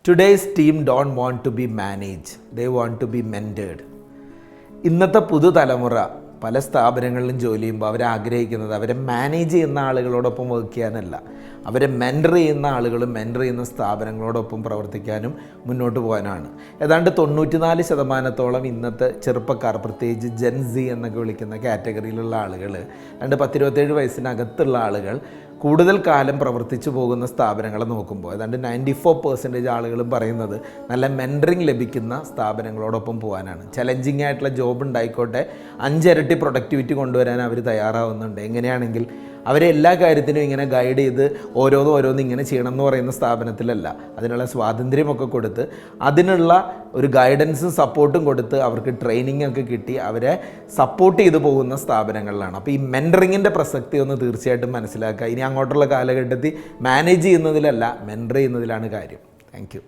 Today's team don't want to be manage, they want to be mentored. ഇന്നത്തെ പുതുതലമുറ പല സ്ഥാപനങ്ങളിലും ജോലി ചെയ്യുമ്പോൾ അവരാഗ്രഹിക്കുന്നത് അവരെ മാനേജ് ചെയ്യുന്ന ആളുകളോടൊപ്പം വർക്ക് ചെയ്യാനല്ല, അവരെ മെൻറ്റർ ചെയ്യുന്ന ആളുകളും മെൻറ്റർ ചെയ്യുന്ന സ്ഥാപനങ്ങളോടൊപ്പം പ്രവർത്തിക്കാനും മുന്നോട്ട് പോകാനാണ്. ഏതാണ്ട് 94% ഇന്നത്തെ ചെറുപ്പക്കാർ, പ്രത്യേകിച്ച് ജെൻസി എന്നൊക്കെ വിളിക്കുന്ന കാറ്റഗറിയിലുള്ള ആളുകൾ, 10-27 വയസ്സിനകത്തുള്ള ആളുകൾ കൂടുതൽ കാലം പ്രവർത്തിച്ചു പോകുന്ന സ്ഥാപനങ്ങളെ നോക്കുമ്പോൾ ഏതാണ്ട് 94% ആളുകളും പറയുന്നത് നല്ല മെൻറ്ററിങ് ലഭിക്കുന്ന സ്ഥാപനങ്ങളോടൊപ്പം പോകാനാണ്. ചലഞ്ചിങ് ആയിട്ടുള്ള ജോബ് ഉണ്ടായിക്കോട്ടെ, 5 ഇരട്ടി പ്രൊഡക്ടിവിറ്റി കൊണ്ടുവരാൻ അവർ തയ്യാറാവുന്നുണ്ട്. എങ്ങനെയാണെങ്കിൽ അവരെ എല്ലാ കാര്യത്തിനും ഇങ്ങനെ ഗൈഡ് ചെയ്ത് ഓരോന്ന് ഇങ്ങനെ ചെയ്യണം എന്ന് പറയുന്ന സ്ഥാപനത്തിലല്ല, അതിനുള്ള സ്വാതന്ത്ര്യമൊക്കെ കൊടുത്ത് അതിനുള്ള ഒരു ഗൈഡൻസും സപ്പോർട്ടും കൊടുത്ത് അവർക്ക് ട്രെയിനിങ് ഒക്കെ കിട്ടി അവരെ സപ്പോർട്ട് ചെയ്തു പോകുന്ന സ്ഥാപനങ്ങളിലാണ്. അപ്പോൾ ഈ മെൻറ്ററിങ്ങിൻ്റെ പ്രസക്തി ഒന്ന് തീർച്ചയായിട്ടും മനസ്സിലാക്കുക. ഇനി അങ്ങോട്ടുള്ള കാലഘട്ടത്തിൽ മാനേജ് ചെയ്യുന്നതിലല്ല, മെൻറ്റർ ചെയ്യുന്നതിലാണ് കാര്യം. Thank you.